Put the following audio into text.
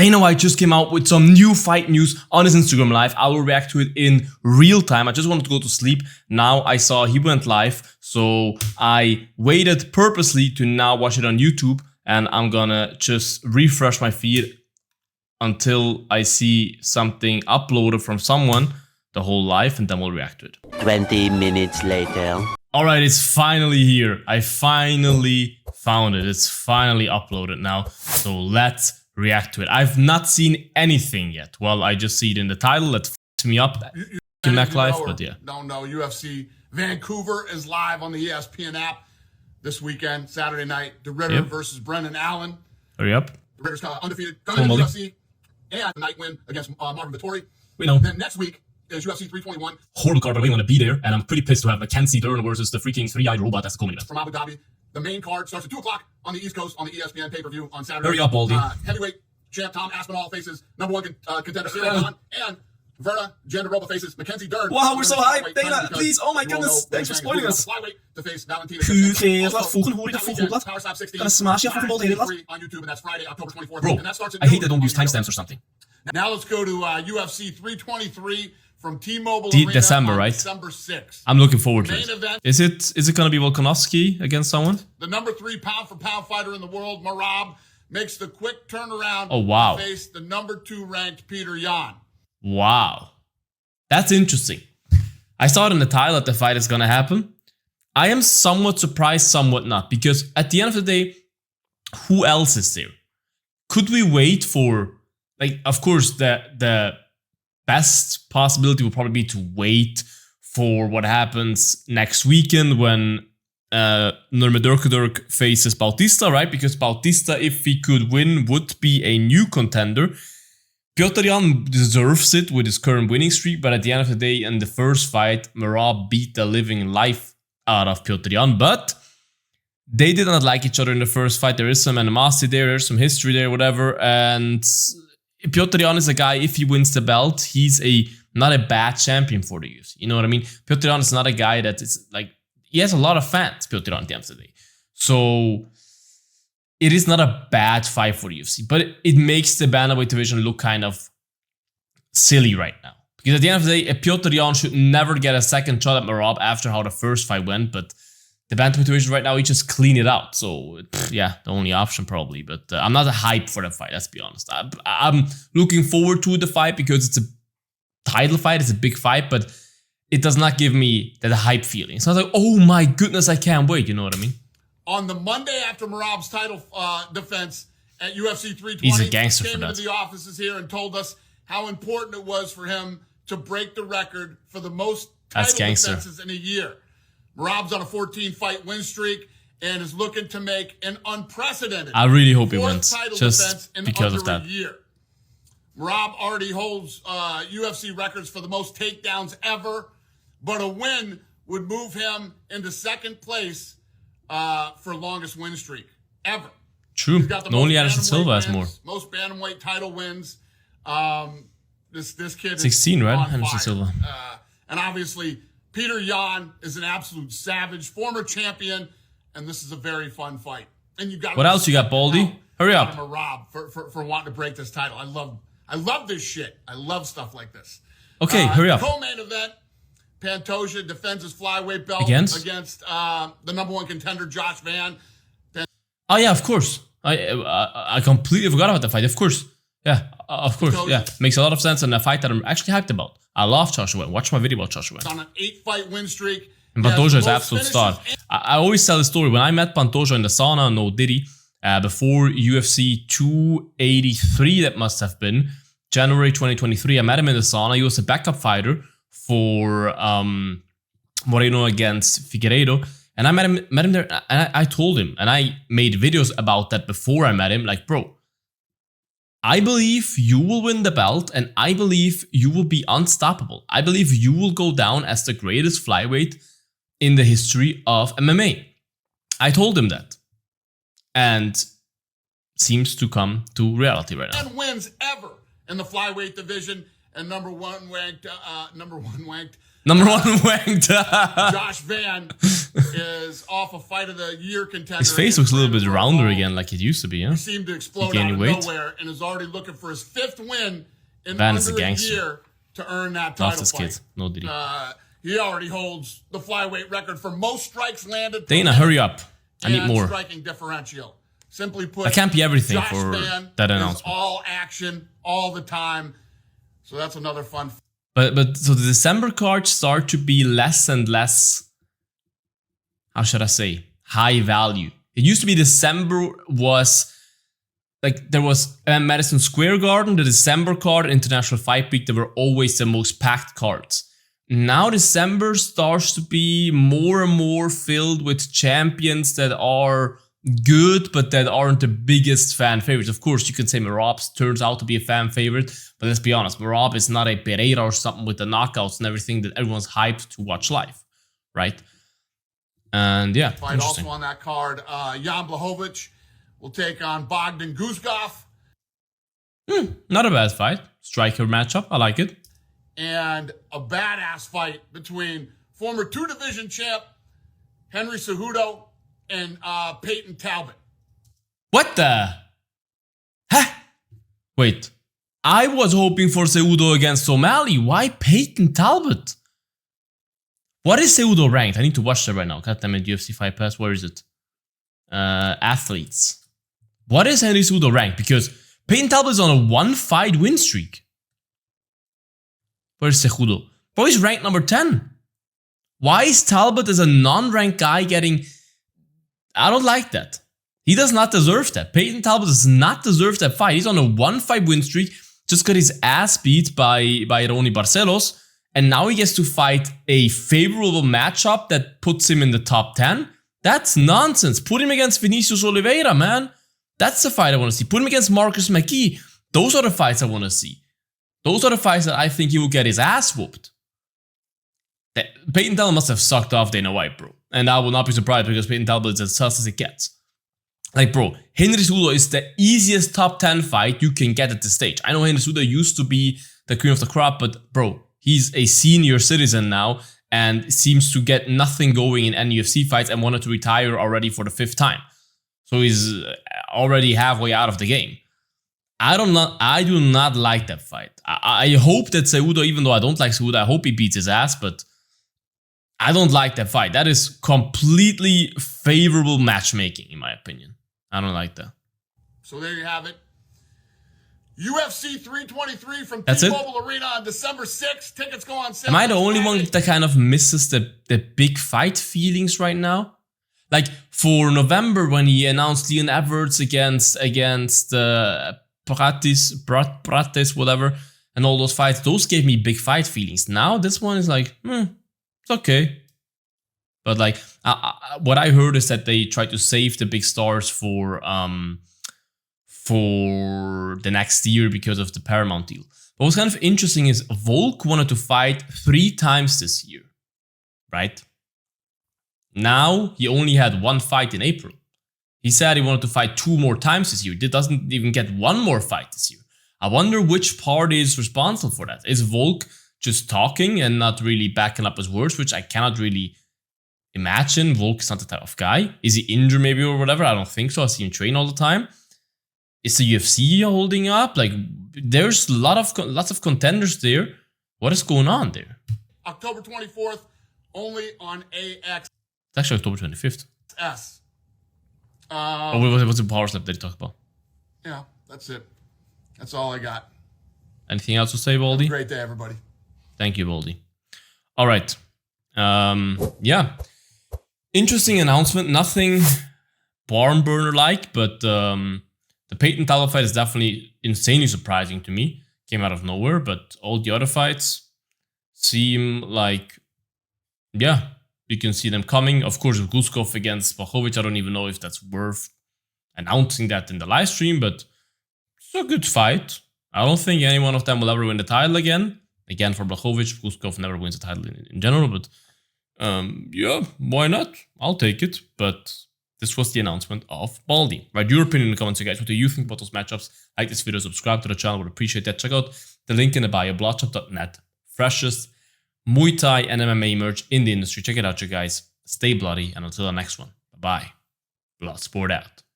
Dana White just came out with some new fight news on his Instagram live. I will react to it in real time. I just wanted to go to sleep. Now I saw he went live, so I waited purposely to now watch it on YouTube, and I'm gonna just refresh my feed until I see something uploaded from someone, the whole live, and then we'll react to it. 20 minutes later. Alright, it's finally here. I finally found it. It's finally uploaded now. So let's react to it. I've not seen anything yet. Well, I just see it in the title. That f***s me up. In Mac Live, but yeah. Don't know. UFC Vancouver is live on the ESPN app this weekend, Saturday night. The Ritter versus Brendan Allen. Hurry up. The Ritter's undefeated. Coming to UFC. And a night win against Marvin Vettori. We know. Then next week is UFC 321. Horrible card, but I want to be there. And I'm pretty pissed to have Mackenzie Dern versus the freaking three-eyed robot. That's the co-main event. From Abu Dhabi. The main card starts at 2 o'clock on the East Coast on the ESPN pay-per-view on Saturday. Hurry up, Baldy. Heavyweight champ Tom Aspinall faces #1 contender Cyril Gane, and Verna Jandiroba faces Mackenzie Dern. Wow, we're so hyped. Dana, please. Oh my goodness. Thanks for spoiling us. Flyweight to face Valentina. Gonna smash you fucking Baldy. On YouTube, and that's Friday, October 24th. Bro, and that starts at I hate they don't use timestamps or something. Now let's go to UFC 323 from T-Mobile Arena December, on right? December 6th. I'm looking forward to Main it. event. Is it gonna be Volkanovski against someone? The #3 pound-for-pound fighter in the world, Merab, makes the quick turnaround to face the #2 ranked Petr Yan. Wow. That's interesting. I saw it in the title that the fight is gonna happen. I am somewhat surprised, somewhat not, because at the end of the day, who else is there? Could we wait for, like, of course, the best possibility would probably be to wait for what happens next weekend when Nurmagomedov faces Bautista, right? Because Bautista, if he could win, would be a new contender. Petr Yan deserves it with his current winning streak, but at the end of the day, in the first fight, Merab beat the living life out of Petr Yan, but they did not like each other in the first fight. There is some animosity there, there's some history there, whatever, and Petr Yan is a guy, if he wins the belt, he's not a bad champion for the UFC. You know what I mean? Petr Yan is not a guy that is like, he has a lot of fans, Petr Yan, at the end of the day. So it is not a bad fight for the UFC, but it makes the bantamweight division look kind of silly right now. Because at the end of the day, Petr Yan should never get a second shot at Merab after how the first fight went, but the bantamweight division right now, he just clean it out. So, yeah, the only option probably. But I'm not a hype for the fight, let's be honest. I'm looking forward to the fight because it's a title fight, it's a big fight, but it does not give me that hype feeling. It's not like, oh my goodness, I can't wait. You know what I mean? On the Monday after Merab's title defense at UFC 320, he's a gangster came for that. into the offices here and told us how important it was for him to break the record for the most title defenses in a year. Merab's on a 14-fight win streak and is looking to make an unprecedented I really hope he wins, title just defense in because under of that. A year. Merab already holds UFC records for the most takedowns ever, but a win would move him into second place for longest win streak ever. True. Only Anderson Silva has more. Most bantamweight title wins. This kid 16, is right? on Anderson fire. Silva. And obviously, Petr Yan is an absolute savage, former champion, and this is a very fun fight. And you got what else you got, Baldy? Hurry up. Merab for wanting to break this title. I love this shit. I love stuff like this. Okay, hurry up. Co-main event. Pantoja defends his flyweight belt against the #1 contender, Josh Van. Oh yeah, of course. I completely forgot about the fight. Of course. Yeah, of course. Yeah, makes a lot of sense, and a fight that I'm actually hyped about. I love Joshua. Watch my video about Joshua. On an 8-fight win streak. And Pantoja is an absolute star. I always tell the story. When I met Pantoja in the sauna, no Diddy, before UFC 283, that must have been January 2023. I met him in the sauna. He was a backup fighter for Moreno against Figueiredo. And I met him there, and I told him, and I made videos about that before I met him, like, bro, I believe you will win the belt, and I believe you will be unstoppable. I believe you will go down as the greatest flyweight in the history of MMA. I told him that. And seems to come to reality right now. 10 wins ever in the flyweight division, and number one ranked Josh Van is off a fight of the year contender. His face looks a little bit rounder again, like it used to be. Yeah? He seemed to explode out of nowhere and is already looking for his 5th win in under a year to earn that title this fight. Kid. No, did he already holds the flyweight record for most strikes landed. Dana, hurry up. I need more. Striking differential. Simply put, I can't be everything Josh for Mann that announcement. All action, all the time. So that's another fun. But so the December cards start to be less and less, how should I say, high value. It used to be December was like there was Madison Square Garden, the December card, International Fight Week. They were always the most packed cards. Now December starts to be more and more filled with champions that are good, but that aren't the biggest fan favorites. Of course, you can say Merab turns out to be a fan favorite, but let's be honest, Merab is not a Pereira or something with the knockouts and everything that everyone's hyped to watch live, right? And yeah, fight also on that card, Jan Blachowicz will take on Bogdan Guskov. Not a bad fight. Striker matchup. I like it. And a badass fight between former 2-division champ Henry Cejudo and Payton Talbott. What the? Huh? Wait. I was hoping for Cejudo against O'Malley. Why Payton Talbott? What is Cejudo ranked? I need to watch that right now. God damn it, UFC Fight Pass. Where is it? Athletes. What is Henry Cejudo ranked? Because Payton Talbott is on a 1-fight win streak. Where's Cejudo? Bro, he's ranked number 10. Why is Talbott as a non-ranked guy getting... I don't like that. He does not deserve that. Payton Talbott does not deserve that fight. He's on a 1-fight win streak. Just got his ass beat by Ronnie Barcelos. And now he gets to fight a favorable matchup that puts him in the top 10. That's nonsense. Put him against Vinicius Oliveira, man. That's the fight I want to see. Put him against Marcus McKee. Those are the fights I want to see. Those are the fights that I think he will get his ass whooped. Payton Talbott must have sucked off Dana White, bro. And I will not be surprised because Payton Talbott is as sus as it gets. Like, bro, Henry Cejudo is the easiest top 10 fight you can get at this stage. I know Henry Cejudo used to be the cream of the crop, but bro, he's a senior citizen now and seems to get nothing going in any UFC fights and wanted to retire already for the 5th time. So he's already halfway out of the game. I do not like that fight. I hope that Cejudo, even though I don't like Cejudo, I hope he beats his ass, but I don't like that fight. That is completely favorable matchmaking, in my opinion. I don't like that. So there you have it. UFC 323 from T-Mobile Arena on December 6th. Tickets go on sale. Am I the only one that kind of misses the big fight feelings right now? Like for November when he announced Leon Edwards against Pratis, whatever, and all those fights, those gave me big fight feelings. Now this one is like, it's okay. But like, what I heard is that they try to save the big stars for the next year because of the Paramount deal. But what's kind of interesting is Volk wanted to fight 3 times this year, right? Now he only had 1 fight in April. He said he wanted to fight 2 more times this year. He doesn't even get 1 more fight this year. I wonder which party is responsible for that. Is Volk just talking and not really backing up his words, which I cannot really imagine. Volk is not the type of guy. Is he injured maybe or whatever? I don't think so. I see him train all the time. Is the UFC holding up? Like, there's lots of contenders there. What is going on there? October 24th, only on AX. It's actually October 25th. S. What's the power slap that you talk about? Yeah, that's it. That's all I got. Anything else to say, Baldy? Great day, everybody. Thank you, Baldy. All right. Yeah. Interesting announcement. Nothing barn burner-like, but the Payton Talbott fight is definitely insanely surprising to me. Came out of nowhere, but all the other fights seem like, yeah, you can see them coming. Of course, with Guskov against Blachowicz, I don't even know if that's worth announcing that in the live stream, but it's a good fight. I don't think any one of them will ever win the title again. Again, for Blachowicz, Guskov never wins the title in general, but yeah, why not? I'll take it. But this was the announcement of Baldy. Write your opinion in the comments, guys. What do you think about those matchups? Like this video, subscribe to the channel. Would appreciate that. Check out the link in the bio, bloodsport.net. Freshest Muay Thai and MMA merch in the industry. Check it out, you guys. stay bloody, and until the next one, bye-bye. Bloodsport out.